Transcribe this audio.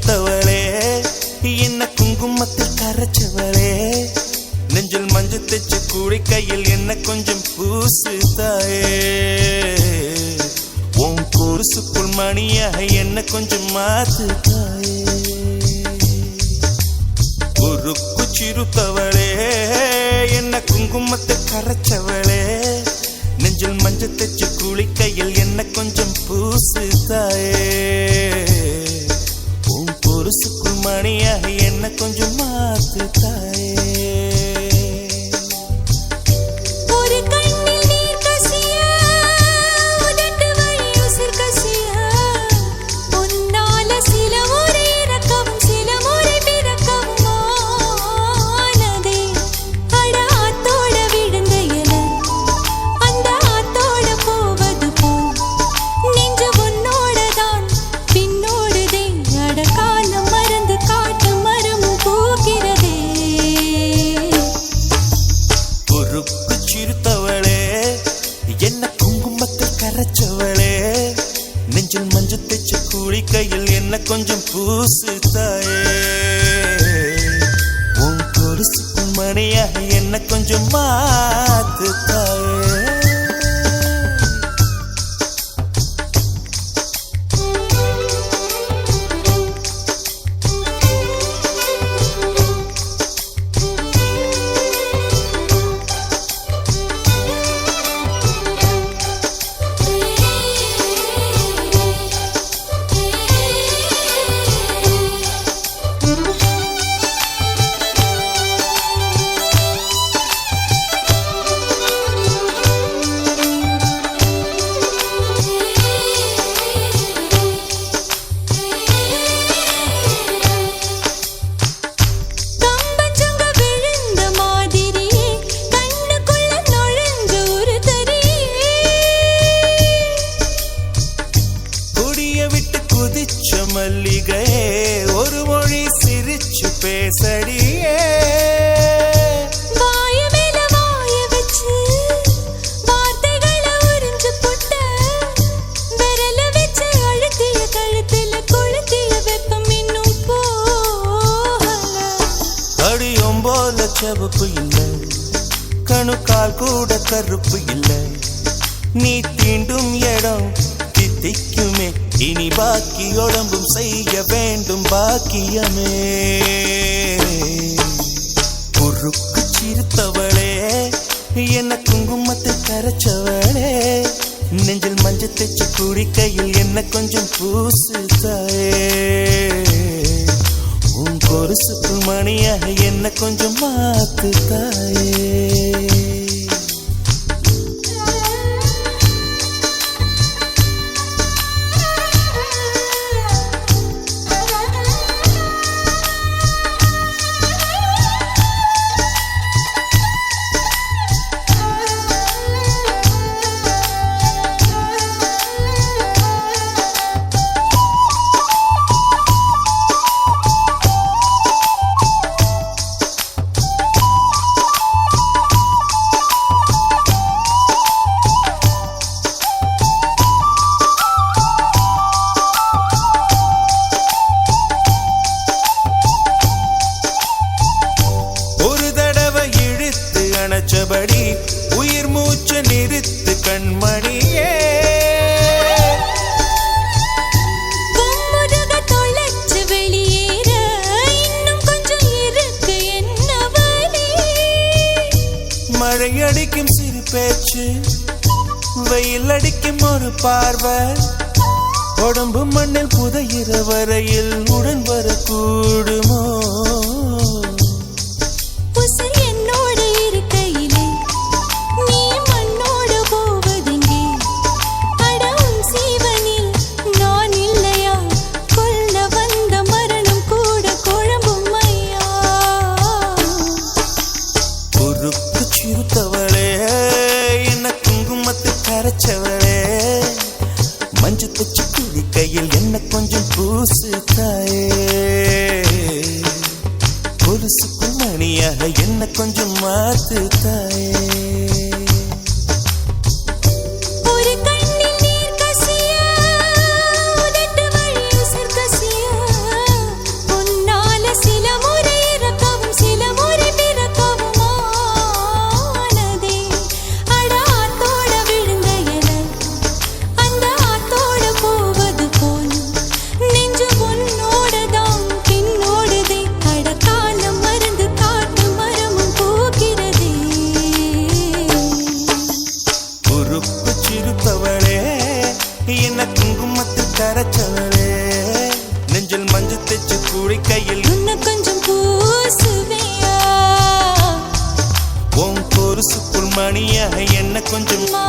சிறுத்தவளே என்ன குங்குமத்தில் கரைச்சவளே நெஞ்சில் மஞ்சள் தைச்சு கூடி கையில் என்ன கொஞ்சம் பூசு தாயே உன் கொலுசுக்குள் மணியாக என்ன கொஞ்சம் மாத்து தாயே உருக்கு சிறுத்தவளே என்ன குங்குமத்தை கரைச்சவளே நெஞ்சில் மஞ்சள் தைச்சு கூடி கையில் என்ன கொஞ்சம் பூசு தாயே உன் கொலுசுக்குள் மணியாக என்ன கொஞ்சம் மாத்து தாயே நெஞ்சில் மஞ்சள் தைச்சு கூடி கையில் என்ன கொஞ்சம் பூசு தாயே உன் கொலுசுக்குள் மணியாக என்ன கொஞ்சம் மாத்து தாயே மல்லிகையே ஒரு மொழி சிரிச்சு பேசடியே வாய மேல வாய வச்சு வார்த்தைகளை உறிஞ்சு போட்ட விரல வச்சு அழுத்திய கழுத்துல கொளுத்திய வெப்பம் இன்னும் போகல அடியும் போல செவப்பு இல்லை கணுக்கால் கூட கருப்பு இல்லை நீ தீண்டும் இடம் தித்திக்குமே இனி பாக்கி உடம்பும் செய்ய வேண்டும் பாக்கியமே குறுக்கு சிறுத்தவளே என்ன குங்குமத்தை கரைச்சவளே நெஞ்சில் மஞ்சள் தைச்சு கூடி கையில் என்ன கொஞ்சம் பூசு தாயே உன் கொலுசுக்குள் மணியாக என்ன கொஞ்சம் மாத்து தாயே அணைச்சபடி உயிர் மூச்சு நிறுத்து கண்மணியே கும்முருக தொலைச்சு வெளியேற இன்னும் கொஞ்சம் இருக்கு என்ன வழி மழை அடிக்கும் சிறு பேச்சு வெயில் அடிக்கும் ஒரு பார்வை உடம்பு மண்ணில் புதையிற வரையில் உடன் வரக்கூடுமோ சிறுத்தவளே என்ன குங்குமத்தை கரைச்சவளே மஞ்சள் தைச்சு கூடி கையில் என்ன கொஞ்சம் பூசு தாயே கொலுசுக்குள் மணியாக என்ன கொஞ்சம் மாத்து தாயே குளிக்கையில் இன்னும் கொஞ்சம் பூசுவியா உன் பொருசுக்குள் மணியாக என்ன கொஞ்சம் மா